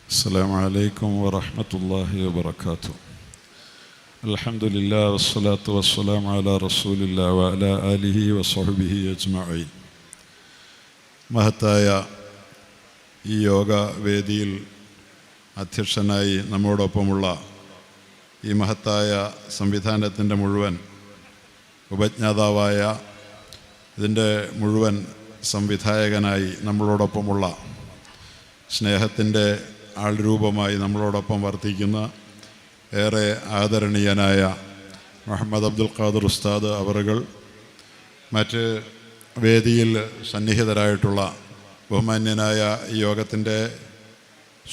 السلام عليكم ورحمة الله وبركاته. الحمد لله والصلاة والسلام على رسول الله وعلى آله وصحبه أجمعين. മഹത്തായ ഈ യോഗ വേദിയിൽ അധ്യക്ഷനായി നമ്മോടൊപ്പമുള്ള ഈ മഹത്തായ സംവിധാനത്തിൻ്റെ മുഴുവൻ ഉപജ്ഞാതാവായ ഇതിൻ്റെ മുഴുവൻ സംവിധായകനായി നമ്മളോടൊപ്പമുള്ള സ്നേഹത്തിൻ്റെ ആൾരൂപമായി നമ്മളോടൊപ്പം വർത്തിക്കുന്ന ഏറെ ആദരണീയനായ മുഹമ്മദ് അബ്ദുൽ ഖാദർ ഉസ്താദ് അവറുകൾ, മറ്റ് വേദിയിൽ സന്നിഹിതരായിട്ടുള്ള ബഹുമാന്യനായ ഈ യോഗത്തിൻ്റെ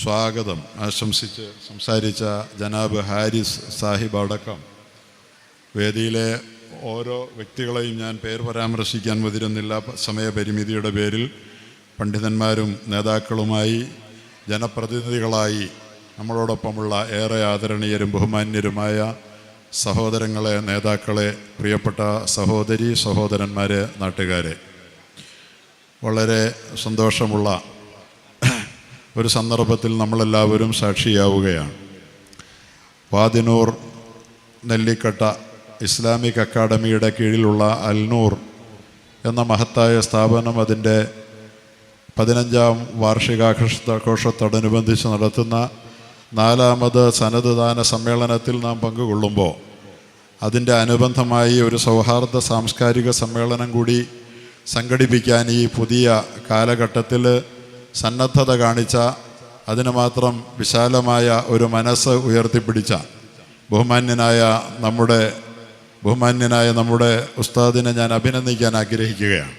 സ്വാഗതം ആശംസിച്ച് സംസാരിച്ച ജനാബ് ഹാരിസ് സാഹിബ് അടക്കം വേദിയിലെ ഓരോ വ്യക്തികളെയും ഞാൻ പേർ പരാമർശിക്കാൻ മുതിരുന്നില്ല, സമയപരിമിതിയുടെ പേരിൽ. പണ്ഡിതന്മാരും നേതാക്കളുമായി ജനപ്രതിനിധികളായി നമ്മളോടൊപ്പമുള്ള ഏറെ ആദരണീയരും ബഹുമാന്യരുമായ സഹോദരങ്ങളെ, നേതാക്കളെ, പ്രിയപ്പെട്ട സഹോദരി സഹോദരന്മാരെ, നാട്ടുകാരെ, വളരെ സന്തോഷമുള്ള ഒരു സന്ദർഭത്തിൽ നമ്മളെല്ലാവരും സാക്ഷിയാവുകയാണ്. വാദിനൂർ നെല്ലിക്കട്ട ഇസ്ലാമിക് അക്കാഡമിയുടെ കീഴിലുള്ള അൽനൂർ എന്ന മഹത്തായ സ്ഥാപനം അതിൻ്റെ 15ാം വാർഷികാഘോഷത്തോടനുബന്ധിച്ച് നടത്തുന്ന 4ാമത് സനദ് ദാന സമ്മേളനത്തിൽ നാം പങ്കുകൊള്ളുമ്പോൾ അതിൻ്റെ അനുബന്ധമായി ഒരു സൗഹാർദ്ദ സാംസ്കാരിക സമ്മേളനം കൂടി സംഘടിപ്പിക്കാൻ ഈ പുതിയ കാലഘട്ടത്തിൽ സന്നദ്ധത കാണിച്ച, അതിന് മാത്രം വിശാലമായ ഒരു മനസ്സ് ഉയർത്തിപ്പിടിച്ച ബഹുമാന്യനായ നമ്മുടെ ഉസ്താദിനെ ഞാൻ അഭിനന്ദിക്കാൻ ആഗ്രഹിക്കുകയാണ്.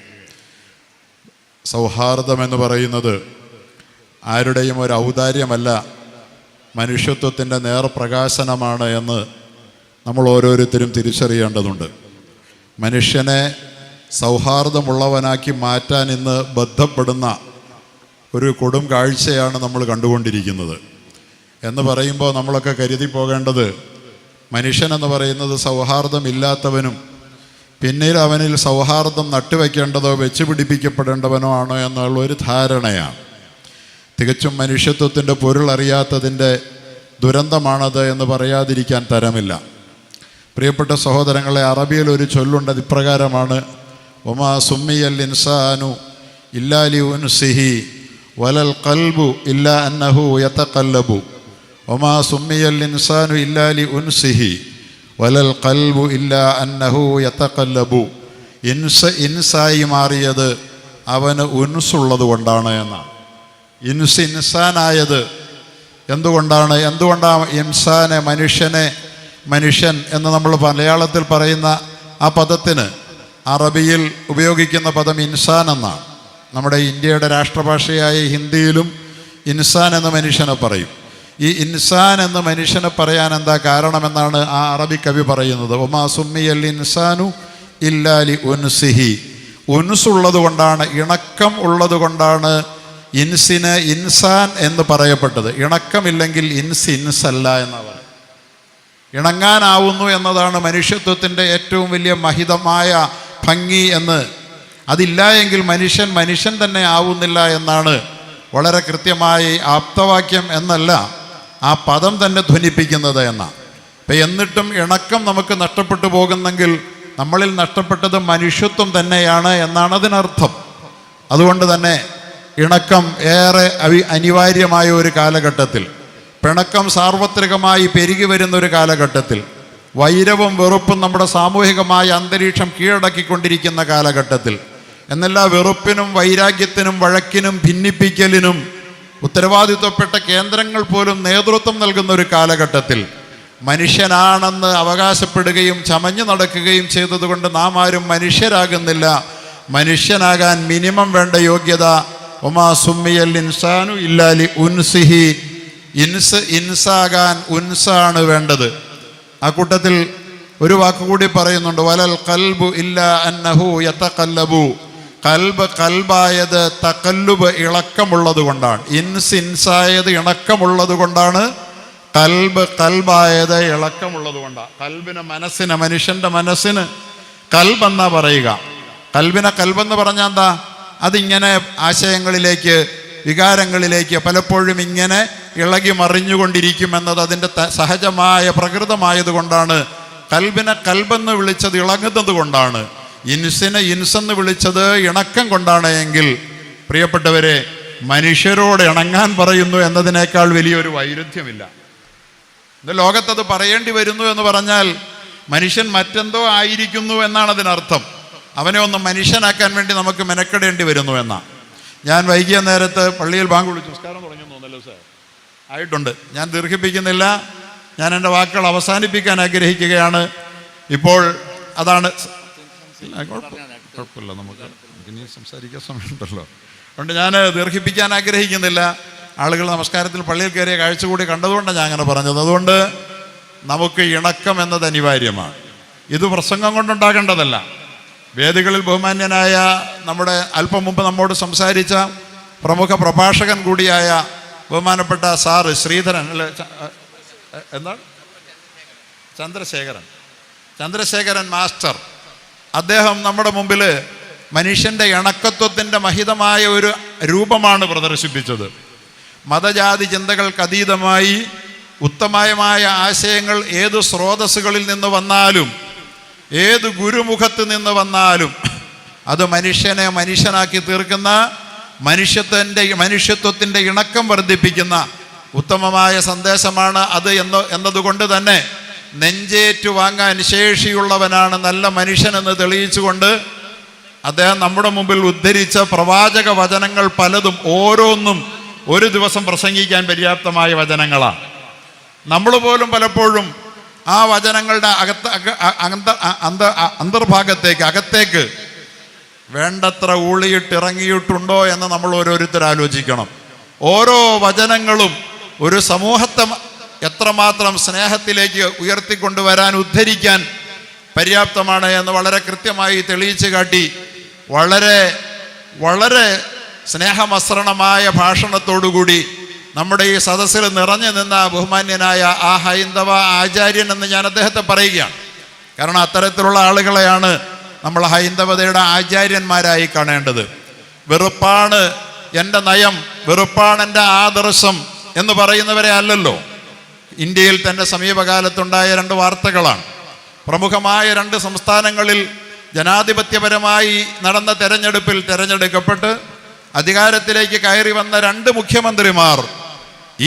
സൗഹാർദ്ദമെന്ന് പറയുന്നത് ആരുടെയും ഒരു ഔദാര്യമല്ല, മനുഷ്യത്വത്തിൻ്റെ നേർപ്രകാശനമാണ് എന്ന് നമ്മൾ ഓരോരുത്തരും തിരിച്ചറിയേണ്ടതുണ്ട്. മനുഷ്യനെ സൗഹാർദ്ദമുള്ളവനാക്കി മാറ്റാൻ ഇന്ന് ബന്ധപ്പെടുന്ന ഒരു കൊടും കാഴ്ചയാണ് നമ്മൾ കണ്ടുകൊണ്ടിരിക്കുന്നത്. എന്ന് പറയുമ്പോൾ നമ്മളൊക്കെ കരുതി പോകേണ്ടത് മനുഷ്യനെന്ന് പറയുന്നത് സൗഹാർദ്ദമില്ലാത്തവനും പിന്നീട് അവനിൽ സൗഹാർദ്ദം നട്ടുവെക്കേണ്ടതോ വെച്ച് പിടിപ്പിക്കപ്പെടേണ്ടവനോ ആണോ എന്നുള്ള ഒരു ധാരണയാണ്. തികച്ചും മനുഷ്യത്വത്തിൻ്റെ പൊരുളറിയാത്തതിൻ്റെ ദുരന്തമാണത് എന്ന് പറയാതിരിക്കാൻ തരമില്ല. പ്രിയപ്പെട്ട സഹോദരങ്ങളെ, അറബിയിൽ ഒരു ചൊല്ലുണ്ട്, അത് ഇപ്രകാരമാണ്: ഒമാ സുമ്മിയൽ ഇൻസാനു ഇല്ലാ ലി ഉൻസിഹി വലൽ ഖൽബു ഇല്ലാ അന്നഹു യതഖല്ലബു. ഒമാ സുമ്മിയൽ ഇൻസാനു ഇല്ലാ ലി ഉൻസിഹി വലൽ ഖൽബു ഇല്ലാ അന്നഹു യതഖല്ലബു. ഇൻസായി മാറിയത് അവന് ഉൻസുള്ളത് കൊണ്ടാണ് എന്നാണ്. ഇൻസാനായത് എന്തുകൊണ്ടാണ് ഇൻസാനെ, മനുഷ്യൻ എന്ന് നമ്മൾ മലയാളത്തിൽ പറയുന്ന ആ പദത്തിന് അറബിയിൽ ഉപയോഗിക്കുന്ന പദം ഇൻസാൻ എന്നാണ്. നമ്മുടെ ഇന്ത്യയുടെ രാഷ്ട്രഭാഷയായ ഹിന്ദിയിലും ഇൻസാൻ എന്ന് മനുഷ്യനെ പറയും. ഈ ഇൻസാൻ എന്ന് മനുഷ്യനെ പറയാൻ എന്താ കാരണമെന്നാണ് ആ അറബി കവി പറയുന്നത്. ഒമാ സുമ്മിയൽ ഇൻസാനു ഇല്ലാ ലി ഉൻസിഹി. ഉൻസുള്ളത് കൊണ്ടാണ്, ഇണക്കം ഉള്ളത് കൊണ്ടാണ് ഇൻസിന് ഇൻസാൻ എന്ന് പറയപ്പെട്ടത്. ഇണക്കമില്ലെങ്കിൽ ഇൻസല്ല എന്നാണ് പറയുന്നത്. ഇണങ്ങാനാവുന്നു എന്നതാണ് മനുഷ്യത്വത്തിൻ്റെ ഏറ്റവും വലിയ മഹിതമായ ഭംഗി എന്ന്. അതില്ല എങ്കിൽ മനുഷ്യൻ തന്നെ ആവുന്നില്ല എന്നാണ് വളരെ കൃത്യമായി ആപ്തവാക്യം എന്നല്ല ആ പദം തന്നെ ധ്വനിപ്പിക്കുന്നത് എന്നാണ്. അപ്പം എന്നിട്ടും ഇണക്കം നമുക്ക് നഷ്ടപ്പെട്ടു പോകുന്നെങ്കിൽ നമ്മളിൽ നഷ്ടപ്പെട്ടത് മനുഷ്യത്വം തന്നെയാണ് എന്നാണ് അതിനർത്ഥം. അതുകൊണ്ട് തന്നെ ഇണക്കം ഏറെ അനിവാര്യമായ ഒരു കാലഘട്ടത്തിൽ, പിണക്കം സാർവത്രികമായി പെരുകി വരുന്ന ഒരു കാലഘട്ടത്തിൽ, വൈരവും വെറുപ്പും നമ്മുടെ സാമൂഹികമായ അന്തരീക്ഷം കീഴടക്കിക്കൊണ്ടിരിക്കുന്ന കാലഘട്ടത്തിൽ, എന്നല്ല വെറുപ്പിനും വൈരാഗ്യത്തിനും വഴക്കിനും ഭിന്നിപ്പിക്കലിനും ഉത്തരവാദിത്വപ്പെട്ട കേന്ദ്രങ്ങൾ പോലും നേതൃത്വം നൽകുന്ന ഒരു കാലഘട്ടത്തിൽ മനുഷ്യനാണെന്ന് അവകാശപ്പെടുകയും ചമഞ്ഞു നടക്കുകയും ചെയ്തതുകൊണ്ട് നാം ആരും മനുഷ്യരാകുന്നില്ല. മനുഷ്യനാകാൻ മിനിമം വേണ്ട യോഗ്യത ഒമാ സുമ്മിയൽ ഇൻസാനു ഇല്ലാ ലി ഉൻസിഹി. ഇൻസാകാൻ ഉൻസാണ് വേണ്ടത്. ആ കൂട്ടത്തിൽ ഒരു വാക്കുകൂടി പറയുന്നുണ്ട്, വലൽ ഖൽബു ഇല്ലാ അന്നഹു യതഖല്ലബു. കൽബായത് തഖല്ലുബ് ഇളക്കമുള്ളത് കൊണ്ടാണ്. ഇൻസായത് ഇണക്കമുള്ളത് കൊണ്ടാണ്. കൽബായത് ഇളക്കമുള്ളത് കൊണ്ടാണ്. മനുഷ്യൻ്റെ മനസ്സിന് കൽബെന്നാ പറയുക. കൽബെന്ന് പറഞ്ഞാൽ എന്താ? അതിങ്ങനെ ആശയങ്ങളിലേക്ക്, വികാരങ്ങളിലേക്ക് പലപ്പോഴും ഇങ്ങനെ ഇളകി മറിഞ്ഞുകൊണ്ടിരിക്കുമെന്നത് അതിൻ്റെ സഹജമായ പ്രകൃതമായതുകൊണ്ടാണ്. കൽബിനെ കൽബെന്ന് വിളിച്ചത് ഇളകുന്നത് കൊണ്ടാണ്. ഇൻസിനെ ഇൻസെന്ന് വിളിച്ചത് ഇണക്കം കൊണ്ടാണ്. എങ്കിൽ പ്രിയപ്പെട്ടവരെ, മനുഷ്യരോട് ഇണങ്ങാൻ പറയുന്നു എന്നതിനേക്കാൾ വലിയൊരു വൈരുദ്ധ്യമില്ല. ഇത് ലോകത്തത് പറയേണ്ടി വരുന്നു എന്ന് പറഞ്ഞാൽ മനുഷ്യൻ മറ്റെന്തോ ആയിരിക്കുന്നു എന്നാണ് അതിനർത്ഥം. അവനെ ഒന്ന് മനുഷ്യനാക്കാൻ വേണ്ടി നമുക്ക് മെനക്കെടേണ്ടി വരുന്നു എന്നാണ്. ഞാൻ വൈകിയ നേരത്ത് പള്ളിയിൽ ബാങ്ക് വിളിച്ചു. നമസ്കാരം തുടങ്ങി തോന്നല്ലോ സാർ, ആയിട്ടുണ്ട്. ഞാൻ ദീർഘിപ്പിക്കുന്നില്ല. ഞാൻ എൻ്റെ വാക്കുകൾ അവസാനിപ്പിക്കാൻ ആഗ്രഹിക്കുകയാണ്. ഇപ്പോൾ അതാണ് കുഴപ്പമില്ല, നമുക്ക് ഇനി സംസാരിക്കാൻ സമയമുണ്ടല്ലോ. അതുകൊണ്ട് ഞാൻ ദീർഘിപ്പിക്കാൻ ആഗ്രഹിക്കുന്നില്ല. ആളുകൾ നമസ്കാരത്തിൽ പള്ളിയിൽ കയറിയ കാഴ്ച കൂടി കണ്ടതുകൊണ്ടാണ് ഞാൻ അങ്ങനെ പറഞ്ഞത്. അതുകൊണ്ട് നമുക്ക് ഇണക്കം എന്നത് അനിവാര്യമാണ്. ഇത് പ്രസംഗം കൊണ്ടുണ്ടാകേണ്ടതല്ല. വേദികളിൽ ബഹുമാന്യനായ നമ്മുടെ അല്പം മുമ്പ് നമ്മോട് സംസാരിച്ച പ്രമുഖ പ്രഭാഷകൻ കൂടിയായ ബഹുമാനപ്പെട്ട സാറ് ശ്രീധരൻ അല്ലെ, എന്താണ്, ചന്ദ്രശേഖരൻ മാസ്റ്റർ, അദ്ദേഹം നമ്മുടെ മുമ്പിൽ മനുഷ്യൻ്റെ ഇണക്കത്വത്തിൻ്റെ മഹിതമായ ഒരു രൂപമാണ് പ്രദർശിപ്പിച്ചത്. മതജാതി ചിന്തകൾക്ക് അതീതമായി ഉത്തമമായ ആശയങ്ങൾ ഏത് സ്രോതസ്സുകളിൽ നിന്ന് വന്നാലും ഏത് ഗുരുമുഖത്ത് നിന്ന് വന്നാലും അത് മനുഷ്യനെ മനുഷ്യനാക്കി തീർക്കുന്ന, മനുഷ്യത്വത്തിൻ്റെ ഇണക്കം വർദ്ധിപ്പിക്കുന്ന ഉത്തമമായ സന്ദേശമാണ് അത് എന്നതുകൊണ്ട് തന്നെ നെഞ്ചേറ്റു വാങ്ങാൻ ശേഷിയുള്ളവനാണ് നല്ല മനുഷ്യനെന്ന് തെളിയിച്ചുകൊണ്ട് അദ്ദേഹം നമ്മുടെ മുമ്പിൽ ഉദ്ധരിച്ച പ്രവാചക വചനങ്ങൾ പലതും ഓരോന്നും ഒരു ദിവസം പ്രസംഗിക്കാൻ പര്യാപ്തമായ വചനങ്ങളാണ്. നമ്മൾ പോലും പലപ്പോഴും ആ വചനങ്ങളുടെ അകത്തേക്ക് വേണ്ടത്ര ഊളിയിട്ടിറങ്ങിയിട്ടുണ്ടോ എന്ന് നമ്മൾ ഓരോരുത്തർ ആലോചിക്കണം. ഓരോ വചനങ്ങളും ഒരു സമൂഹത്തെ എത്രമാത്രം സ്നേഹത്തിലേക്ക് ഉയർത്തിക്കൊണ്ടുവരാൻ, ഉദ്ധരിക്കാൻ പര്യാപ്തമാണ് എന്ന് വളരെ കൃത്യമായി തെളിയിച്ചു കാട്ടി വളരെ വളരെ സ്നേഹമസൃണമായ ഭാഷണത്തോടുകൂടി നമ്മുടെ ഈ സദസ്സിൽ നിറഞ്ഞു നിന്ന ബഹുമാന്യനായ ആ ഹൈന്ദവ ആചാര്യൻ എന്ന് ഞാൻ അദ്ദേഹത്തെ പറയുകയാണ്. കാരണം അത്തരത്തിലുള്ള ആളുകളെയാണ് നമ്മൾ ഹൈന്ദവതയുടെ ആചാര്യന്മാരായി കാണേണ്ടത്. വെറുപ്പാണ് എൻ്റെ നയം, വെറുപ്പാണ് എൻ്റെ ആദർശം എന്ന് പറയുന്നവരെ അല്ലല്ലോ. ഇന്ത്യയിൽ തന്നെ സമീപകാലത്തുണ്ടായ 2 വാർത്തകളാണ്. പ്രമുഖമായ 2 സംസ്ഥാനങ്ങളിൽ ജനാധിപത്യപരമായി നടന്ന തെരഞ്ഞെടുപ്പിൽ തെരഞ്ഞെടുക്കപ്പെട്ട് അധികാരത്തിലേക്ക് കയറി വന്ന 2 മുഖ്യമന്ത്രിമാർ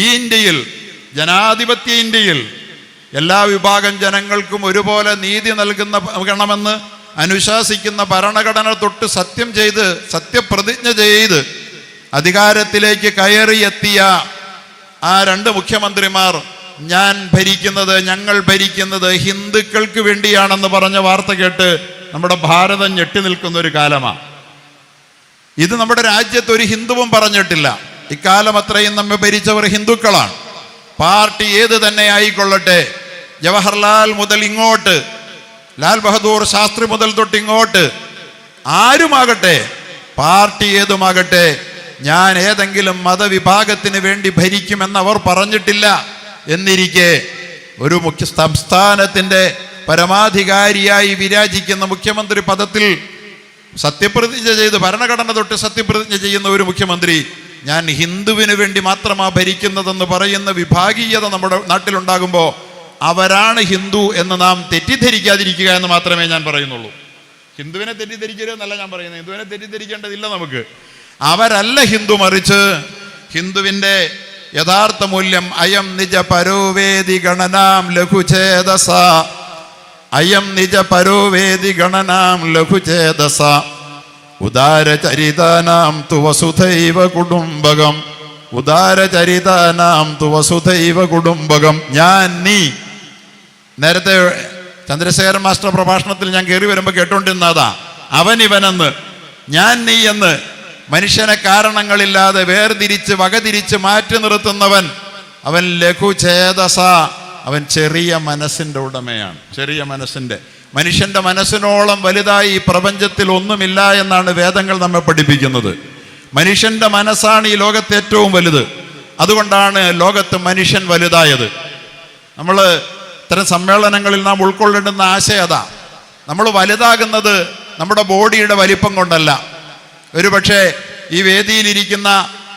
ഈ ഇന്ത്യയിൽ, ജനാധിപത്യ ഇന്ത്യയിൽ എല്ലാ വിഭാഗം ജനങ്ങൾക്കും ഒരുപോലെ നീതി നൽകണമെന്ന് അനുശാസിക്കുന്ന ഭരണഘടന തൊട്ട് സത്യപ്രതിജ്ഞ ചെയ്ത് അധികാരത്തിലേക്ക് കയറിയെത്തിയ ആ 2 മുഖ്യമന്ത്രിമാർ ഞങ്ങൾ ഭരിക്കുന്നത് ഹിന്ദുക്കൾക്ക് വേണ്ടിയാണെന്ന് പറഞ്ഞ വാർത്ത കേട്ട് നമ്മുടെ ഭാരതം ഞെട്ടി നിൽക്കുന്ന ഒരു കാലമാണ്. ഇത് നമ്മുടെ രാജ്യത്ത് ഒരു ഹിന്ദുവും പറഞ്ഞിട്ടില്ല. ഇക്കാലം അത്രയും നമ്മെ ഭരിച്ചവർ ഹിന്ദുക്കളാണ്. പാർട്ടി ഏത് തന്നെ ആയിക്കൊള്ളട്ടെ, ജവഹർലാൽ മുതൽ ഇങ്ങോട്ട്, ലാൽ ബഹദൂർ ശാസ്ത്രി മുതൽ തൊട്ടിങ്ങോട്ട് ആരുമാകട്ടെ, പാർട്ടി ഏതുമാകട്ടെ, ഞാൻ ഏതെങ്കിലും മതവിഭാഗത്തിന് വേണ്ടി ഭരിക്കുമെന്ന് അവർ പറഞ്ഞിട്ടില്ല. എന്നിരിക്കെ ഒരു സംസ്ഥാനത്തിൻ്റെ പരമാധികാരിയായി വിരാജിക്കുന്ന മുഖ്യമന്ത്രി പദത്തിൽ സത്യപ്രതിജ്ഞ ചെയ്ത് ഭരണഘടന തൊട്ട് സത്യപ്രതിജ്ഞ ചെയ്യുന്ന ഒരു മുഖ്യമന്ത്രി ഞാൻ ഹിന്ദുവിന് വേണ്ടി മാത്രമാണ് ഭരിക്കുന്നതെന്ന് പറയുന്ന വിഭാഗീയത നമ്മുടെ നാട്ടിലുണ്ടാകുമ്പോൾ അവരാണ് ഹിന്ദു എന്ന് നാം തെറ്റിദ്ധരിക്കാതിരിക്കുക എന്ന് മാത്രമേ ഞാൻ പറയുന്നുള്ളൂ. ഹിന്ദുവിനെ തെറ്റിദ്ധരിക്കരുതെന്നല്ല ഞാൻ പറയുന്നത്. ഹിന്ദുവിനെ തെറ്റിദ്ധരിക്കേണ്ടതില്ല നമുക്ക്. അവരല്ല ഹിന്ദു, മറിച്ച് ഹിന്ദുവിൻ്റെ യഥാർത്ഥ മൂല്യം അയം നിജ പരോവേദി ഗണനാം ലഘുഛേദസ, അയം നിജ പരോവേദി ഗണനാം ലഘുഛേദസ, ഉദാരചരിതാനാം തു വസുധൈവ കുടുംബകം, ഉദാരചരിതാനാം തു വസുധൈവ കുടുംബകം. ഞാൻ നീ, നേരത്തെ ചന്ദ്രശേഖരൻ മാസ്റ്റർ പ്രഭാഷണത്തിൽ ഞാൻ കയറി വരുമ്പോൾ കേട്ടോണ്ടിരുന്നതാ അവനിവനെന്ന്, ഞാൻ നീ എന്ന് മനുഷ്യനെ കാരണങ്ങളില്ലാതെ വേർതിരിച്ച് വകതിരിച്ച് മാറ്റി നിർത്തുന്നവൻ അവൻ ലഘുഛേദസ, അവൻ ചെറിയ മനസ്സിൻ്റെ ഉടമയാണ്. ചെറിയ മനുഷ്യൻ്റെ മനസ്സിനോളം വലുതായി ഈ പ്രപഞ്ചത്തിൽ ഒന്നുമില്ല എന്നാണ് വേദങ്ങൾ നമ്മെ പഠിപ്പിക്കുന്നത്. മനുഷ്യൻ്റെ മനസ്സാണ് ഈ ലോകത്ത് ഏറ്റവും വലുത്. അതുകൊണ്ടാണ് ലോകത്ത് മനുഷ്യൻ വലുതായത്. നമ്മൾ ഇത്തരം സമ്മേളനങ്ങളിൽ നാം ഉൾക്കൊള്ളേണ്ടുന്ന ആശയം അതാ. നമ്മൾ വലുതാകുന്നത് നമ്മുടെ ബോഡിയുടെ വലിപ്പം കൊണ്ടല്ല. ഒരുപക്ഷെ ഈ വേദിയിലിരിക്കുന്ന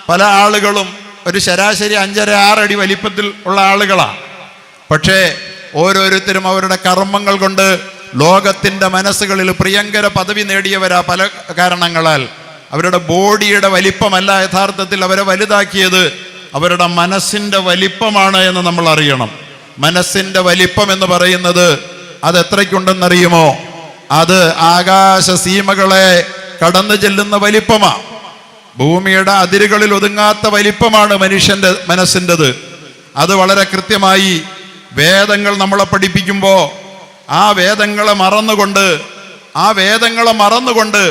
പല ആളുകളും ഒരു ശരാശരി 5.5-6 അടി വലിപ്പത്തിൽ ഉള്ള ആളുകളാണ്. പക്ഷേ ഓരോരുത്തരും അവരുടെ കർമ്മങ്ങൾ കൊണ്ട് ലോകത്തിൻ്റെ മനസ്സുകളിൽ പ്രിയങ്കര പദവി നേടിയവരാ. പല കാരണങ്ങളാൽ അവരുടെ ബോഡിയുടെ വലിപ്പമല്ല യഥാർത്ഥത്തിൽ അവരെ വലുതാക്കിയത്, അവരുടെ മനസ്സിൻ്റെ വലിപ്പമാണ് എന്ന് നമ്മൾ അറിയണം. മനസ്സിൻ്റെ വലിപ്പം എന്ന് പറയുന്നത് അത് എത്രയ്ക്കുണ്ടെന്നറിയുമോ? അത് ആകാശ സീമകളെ കടന്നു ചെല്ലുന്ന വലിപ്പമാണ്. ഭൂമിയുടെ അതിരുകളിൽ ഒതുങ്ങാത്ത വലിപ്പമാണ് മനുഷ്യൻ്റെ മനസ്സിൻ്റെത്. അത് വളരെ കൃത്യമായി വേദങ്ങൾ നമ്മളെ പഠിപ്പിക്കുമ്പോൾ ആ വേദങ്ങളെ മറന്നുകൊണ്ട്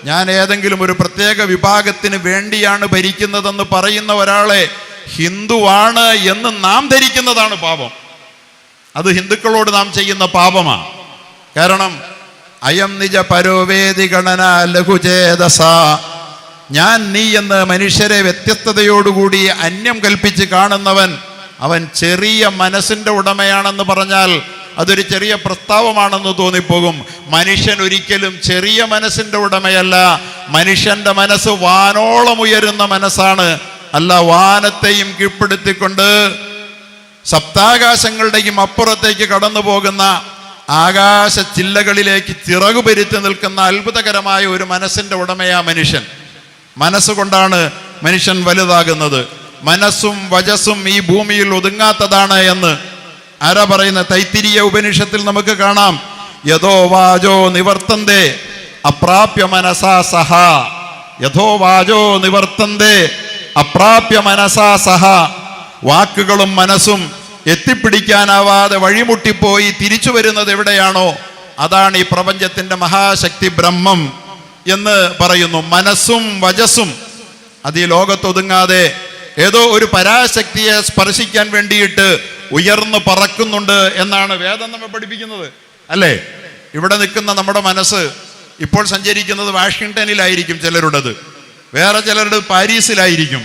ഞാൻ ഏതെങ്കിലും ഒരു പ്രത്യേക വിഭാഗത്തിന് വേണ്ടിയാണ് ഭരിക്കുന്നതെന്ന് പറയുന്ന ഒരാളെ ഹിന്ദുവാണ് എന്ന് നാം ധരിക്കുന്നതാണ് പാപം. അത് ഹിന്ദുക്കളോട് നാം ചെയ്യുന്ന പാപമാണ്. കാരണം അയം നിജ പരോവേദി ഗണന ലഘുചേതസ, ഞാൻ നീ എന്ന് മനുഷ്യരെ വ്യത്യസ്തതയോടുകൂടി അന്യം കൽപ്പിച്ച് കാണുന്നവൻ അവൻ ചെറിയ മനസ്സിൻ്റെ ഉടമയാണെന്ന് പറഞ്ഞാൽ അതൊരു ചെറിയ പ്രസ്താവമാണെന്ന് തോന്നിപ്പോകും. മനുഷ്യൻ ഒരിക്കലും ചെറിയ മനസ്സിൻ്റെ ഉടമയല്ല. മനുഷ്യൻ്റെ മനസ്സ് വാനോളം ഉയരുന്ന മനസ്സാണ്. അല്ല, വാനത്തെയും കീഴ്പ്പെടുത്തിക്കൊണ്ട് സപ്താകാശങ്ങളുടെയും അപ്പുറത്തേക്ക് കടന്നു പോകുന്ന ആകാശ ചില്ലകളിലേക്ക് ചിറകുപെരുത്തി നിൽക്കുന്ന അത്ഭുതകരമായ ഒരു മനസ്സിൻ്റെ ഉടമയാ മനുഷ്യൻ. മനസ്സുകൊണ്ടാണ് മനുഷ്യൻ വലുതാകുന്നത്. മനസ്സും വചസ്സും ഈ ഭൂമിയിൽ ഒതുങ്ങാത്തതാണ് എന്ന് ആരാ പറയുന്നത്? തൈത്തിരീയ ഉപനിഷത്തിൽ നമുക്ക് കാണാം. യഥോ വാചോ നിവർത്തന്തേ അപ്രാപ്യ മനസാ സഹ. യഥോ വാചോ നിവർത്തന്തേ അപ്രാപ്യ മനസാ സഹ. വാക്കുകളും മനസ്സും എത്തിപ്പിടിക്കാനാവാതെ വഴിമുട്ടിപ്പോയി തിരിച്ചു വരുന്നത് എവിടെയാണോ അതാണ് ഈ പ്രപഞ്ചത്തിന്റെ മഹാശക്തി ബ്രഹ്മം എന്ന് പറയുന്നു. മനസ്സും വചസ്സും അത് ഈ ലോകത്തൊതുങ്ങാതെ ഏതോ ഒരു പരാശക്തിയെ സ്പർശിക്കാൻ വേണ്ടിയിട്ട് ഉയർന്നു പറക്കുന്നുണ്ട് എന്നാണ് വേദം നമ്മെ പഠിപ്പിക്കുന്നത്, അല്ലേ? ഇവിടെ നിൽക്കുന്ന നമ്മുടെ മനസ്സ് ഇപ്പോൾ സഞ്ചരിക്കുന്നത് വാഷിങ്ടണിലായിരിക്കും ചിലരുടേത്, വേറെ ചിലരുടെ പാരീസിലായിരിക്കും,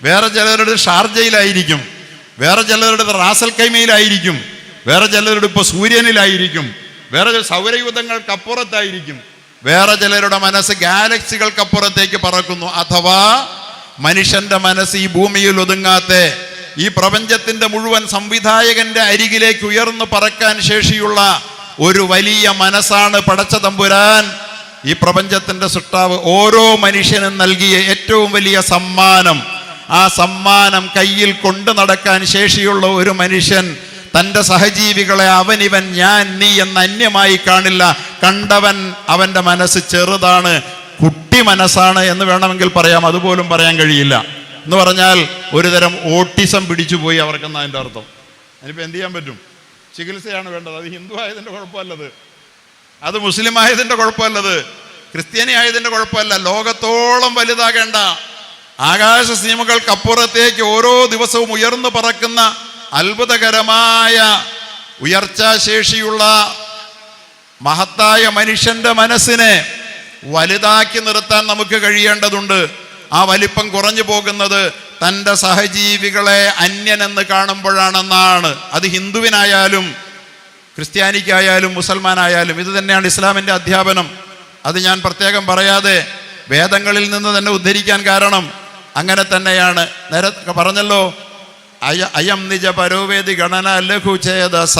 വേറെ ചിലരുടെ ഷാർജയിലായിരിക്കും, വേറെ ചിലരുടെ റാസൽ കൈമയിലായിരിക്കും, വേറെ ചിലരുടെ ഇപ്പോൾ സൂര്യനിലായിരിക്കും, വേറെ സൗരയൂഥങ്ങൾക്കപ്പുറത്തായിരിക്കും, വേറെ ചിലരുടെ മനസ്സ് ഗാലക്സികൾക്കപ്പുറത്തേക്ക് പറക്കുന്നു. അഥവാ മനുഷ്യന്റെ മനസ്സ് ഈ ഭൂമിയിൽ ഒതുങ്ങാത്ത ഈ പ്രപഞ്ചത്തിന്റെ മുഴുവൻ സംവിധായകന്റെ അരികിലേക്ക് ഉയർന്നു പറക്കാൻ ശേഷിയുള്ള ഒരു വലിയ മനസ്സാണ് പടച്ച തമ്പുരാൻ, ഈ പ്രപഞ്ചത്തിന്റെ സൃഷ്ടാവ് ഓരോ മനുഷ്യനും നൽകിയ ഏറ്റവും വലിയ സമ്മാനം. ആ സമ്മാനം കയ്യിൽ കൊണ്ടു നടക്കാൻ ശേഷിയുള്ള ഒരു മനുഷ്യൻ തൻ്റെ സഹജീവികളെ അവനിവൻ ഞാൻ നീ എന്ന അന്യമായി കാണില്ല. കണ്ടവൻ അവൻ്റെ മനസ്സ് ചെറുതാണ്, കുട്ടി മനസ്സാണ് എന്ന് വേണമെങ്കിൽ പറയാം, അതുപോലും പറയാൻ കഴിയില്ല. എന്ന് പറഞ്ഞാൽ ഒരു തരം ഓട്ടിസം പിടിച്ചുപോയി അവർക്കെന്നാ അതിൻ്റെ അർത്ഥം. അതിനിപ്പോൾ എന്ത് ചെയ്യാൻ പറ്റും? ചികിത്സയാണ് വേണ്ടത്. അത് ഹിന്ദു ആയതിൻ്റെ കുഴപ്പമല്ലത്, അത് മുസ്ലിം ആയതിൻ്റെ കുഴപ്പമല്ലത്, ക്രിസ്ത്യാനി ആയതിൻ്റെ കുഴപ്പമല്ല. ലോകത്തോളം വലുതാകേണ്ട ആകാശ സീമകൾക്കപ്പുറത്തേക്ക് ഓരോ ദിവസവും ഉയർന്നു പറക്കുന്ന അത്ഭുതകരമായ ഉയർച്ചാശേഷിയുള്ള മഹത്തായ മനുഷ്യന്റെ മനസ്സിനെ വലുതാക്കി നിർത്താൻ നമുക്ക് കഴിയേണ്ടതുണ്ട്. ആ വലിപ്പം കുറഞ്ഞു പോകുന്നത് തൻ്റെ സഹജീവികളെ അന്യനെന്ന് കാണുമ്പോഴാണെന്നാണ്. അത് ഹിന്ദുവിനായാലും ക്രിസ്ത്യാനിക്കായാലും മുസൽമാനായാലും ഇത് തന്നെയാണ് ഇസ്ലാമിൻ്റെ അധ്യാപനം. അത് ഞാൻ പ്രത്യേകം പറയാതെ വേദങ്ങളിൽ നിന്ന് തന്നെ ഉദ്ധരിക്കാൻ കാരണം അങ്ങനെ തന്നെയാണ്. നേരത്തെ പറഞ്ഞല്ലോ, അയം നിജ പരോവേദി ഗണന ലഘു ചേതസ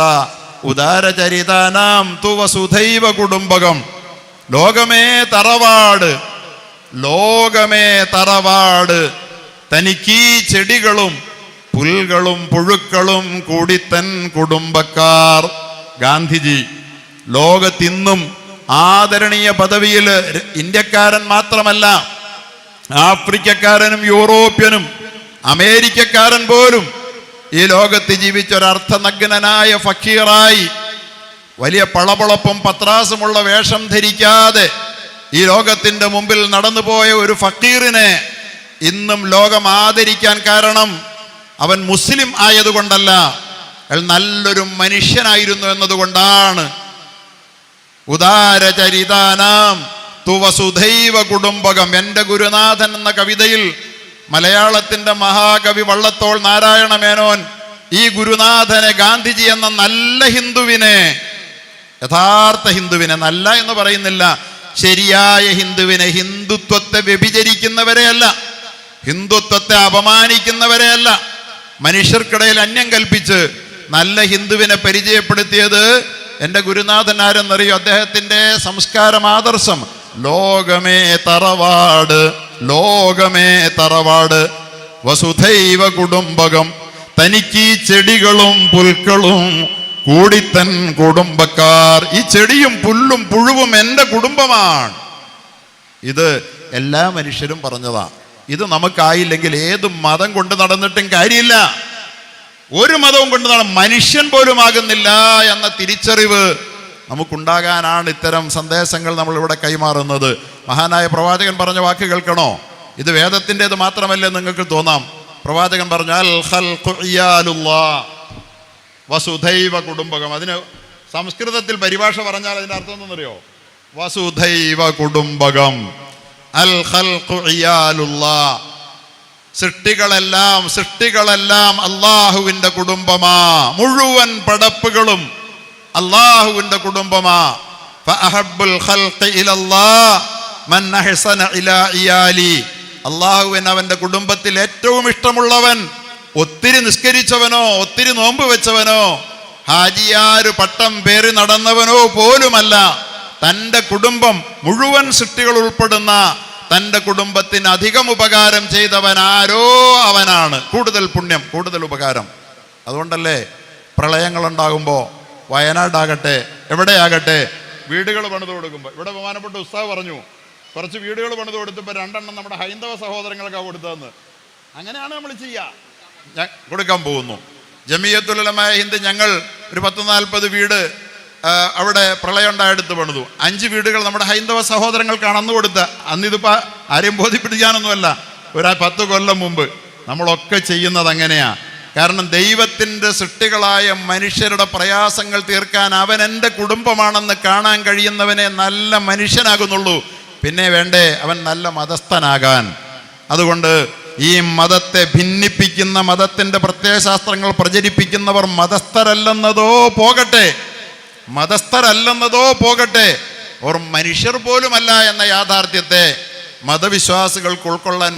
ഉദാരചരിതാനാം തു വസുധൈവ കുടുംബകം. ലോകമേ തറവാട്, ലോകമേ തറവാട്, തനിക്കീ ചെടികളും പുൽകളും പുഴുക്കളും കൂടിത്തൻ കുടുംബക്കാർ. ഗാന്ധിജി ലോകത്തിന്നും ആദരണീയ പദവിയിൽ ഇന്ത്യക്കാരൻ മാത്രമല്ല, ആഫ്രിക്കക്കാരനും യൂറോപ്യനും അമേരിക്കക്കാരൻ പോലും ഈ ലോകത്ത് ജീവിച്ചൊരർത്ഥനഗ്നനായ ഫക്കീറായി വലിയ പളപളപ്പും പത്രാസുമുള്ള വേഷം ധരിക്കാതെ ഈ ലോകത്തിൻ്റെ മുമ്പിൽ നടന്നുപോയ ഒരു ഫക്കീറിനെ ഇന്നും ലോകം ആദരിക്കാൻ കാരണം അവൻ മുസ്ലിം ആയതുകൊണ്ടല്ല, അയാൾ നല്ലൊരു മനുഷ്യനായിരുന്നു എന്നതുകൊണ്ടാണ്. ഉദാരചരിതാനാം തു വസുധൈവ കുടുംബകം. എൻ്റെ ഗുരുനാഥൻ എന്ന കവിതയിൽ മലയാളത്തിൻ്റെ മഹാകവി വള്ളത്തോൾ നാരായണ മേനോൻ ഈ ഗുരുനാഥനെ, ഗാന്ധിജി എന്ന നല്ല ഹിന്ദുവിനെ, യഥാർത്ഥ ഹിന്ദുവിനെ, നല്ല എന്ന് പറയുന്നില്ല, ശരിയായ ഹിന്ദുവിനെ, ഹിന്ദുത്വത്തെ വ്യഭിചരിക്കുന്നവരെയല്ല, ഹിന്ദുത്വത്തെ അപമാനിക്കുന്നവരെയല്ല, മനുഷ്യർക്കിടയിൽ അന്യം കൽപ്പിച്ച് നല്ല ഹിന്ദുവിനെ പരിചയപ്പെടുത്തിയത് എൻ്റെ ഗുരുനാഥൻ ആരെന്നറിയോ? അദ്ദേഹത്തിൻ്റെ സംസ്കാരം, ആദർശം ലോകമേ തറവാട്, ലോകമേ തറവാട്, വസുധൈവ കുടുംബകം, തനിക്ക് ഈ ചെടികളും പുൽക്കളും കൂടിത്തൻ കുടുംബക്കാർ. ഈ ചെടിയും പുല്ലും പുഴുവും എൻ്റെ കുടുംബമാണ്. ഇത് എല്ലാ മനുഷ്യരും പറഞ്ഞതാണ്. ഇത് നമുക്കായില്ലെങ്കിൽ ഏത് മതം കൊണ്ട് നടന്നിട്ടും കാര്യമില്ല. ഒരു മതവും കൊണ്ട് മനുഷ്യൻ പോലും ആകുന്നില്ല എന്ന തിരിച്ചറിവ് നമുക്കുണ്ടാകാനാണ് ഇത്തരം സന്ദേശങ്ങൾ നമ്മളിവിടെ കൈമാറുന്നത്. മഹാനായ പ്രവാചകൻ പറഞ്ഞ വാക്ക് കേൾക്കണോ? ഇത് വേദത്തിൻ്റെത് മാത്രമല്ലേ നിങ്ങൾക്ക് തോന്നാം. പ്രവാചകൻ പറഞ്ഞ അൽ ഖൽഖു ഇയാലുല്ലാഹ് വസുധൈവ കുടുംബകം. അതിന് സംസ്കൃതത്തിൽ പരിഭാഷ പറഞ്ഞാൽ അതിൻ്റെ അർത്ഥം എന്തെന്നറിയോ? വസുധൈവ കുടുംബകം. അൽ ഖൽഖു ഇയാലുല്ലാഹ്, സൃഷ്ടികളെല്ലാം അള്ളാഹുവിൻ്റെ കുടുംബമാ. മുഴുവൻ പടപ്പുകളും അള്ളാഹുവിൻ്റെ കുടുംബമാ. ഫഅഹബ്ബുൽ ഖൽഖി ഇലല്ലാഹ് മൻ അഹ്സന ഇലാ ഇയാലി. അള്ളാഹുവിന് അവൻ്റെ കുടുംബത്തിൽ ഏറ്റവും ഇഷ്ടമുള്ളവൻ ഒത്തിരി നിസ്കരിച്ചവനോ ഒത്തിരി നോമ്പ് വെച്ചവനോ ഹാജിയാര് പട്ടം പേറി നടന്നവനോ പോലുമല്ല. തൻ്റെ കുടുംബം, മുഴുവൻ സൃഷ്ടികൾ ഉൾപ്പെടുന്ന തൻ്റെ കുടുംബത്തിന് അധികം ഉപകാരം ചെയ്തവൻ ആരോ അവനാണ് കൂടുതൽ പുണ്യം, കൂടുതൽ ഉപകാരം. അതുകൊണ്ടല്ലേ പ്രളയങ്ങളുണ്ടാകുമ്പോൾ വയനാടാകട്ടെ എവിടെയാകട്ടെ വീടുകൾ പണിത് കൊടുക്കുമ്പോൾ, ഇവിടെ ബഹുമാനപ്പെട്ട ഉസ്താദ് പറഞ്ഞു കുറച്ച് വീടുകൾ പണിത് കൊടുത്തപ്പോൾ 2 നമ്മുടെ ഹൈന്ദവ സഹോദരങ്ങൾക്കാണ് കൊടുത്തതെന്ന്. അങ്ങനെയാണ് നമ്മൾ ചെയ്യുക, കൊടുക്കാൻ പോകുന്നു. ജമിയത്തുൽ ഉലമായ ഹിന്ദ് ഞങ്ങൾ ഒരു 10-40 വീട് അവിടെ പ്രളയം ഉണ്ടായെടുത്ത് പണിതു. 5 വീടുകൾ നമ്മുടെ ഹൈന്ദവ സഹോദരങ്ങൾക്കാണ് അന്ന് കൊടുത്ത. അന്നിതിപ്പോൾ ആരെയും ബോധ്യപ്പെടുത്താനൊന്നുമല്ല, ഒരു 10 കൊല്ലം മുമ്പ്. നമ്മളൊക്കെ ചെയ്യുന്നത് അങ്ങനെയാ. കാരണം ദൈവത്തിൻ്റെ സൃഷ്ടികളായ മനുഷ്യരുടെ പ്രയാസങ്ങൾ തീർക്കാൻ അവൻ എൻ്റെ കുടുംബമാണെന്ന് കാണാൻ കഴിയുന്നവനെ നല്ല മനുഷ്യനാകുന്നുള്ളൂ. പിന്നെ വേണ്ടേ അവൻ നല്ല മതസ്ഥനാകാൻ. അതുകൊണ്ട് ഈ മതത്തെ ഭിന്നിപ്പിക്കുന്ന, മതത്തിൻ്റെ പ്രത്യയശാസ്ത്രങ്ങൾ പ്രചരിപ്പിക്കുന്നവർ മതസ്ഥരല്ലെന്നതോ പോകട്ടെ, അവർ മനുഷ്യർ പോലുമല്ല എന്ന യാഥാർത്ഥ്യത്തെ മതവിശ്വാസികൾക്ക് ഉൾക്കൊള്ളാൻ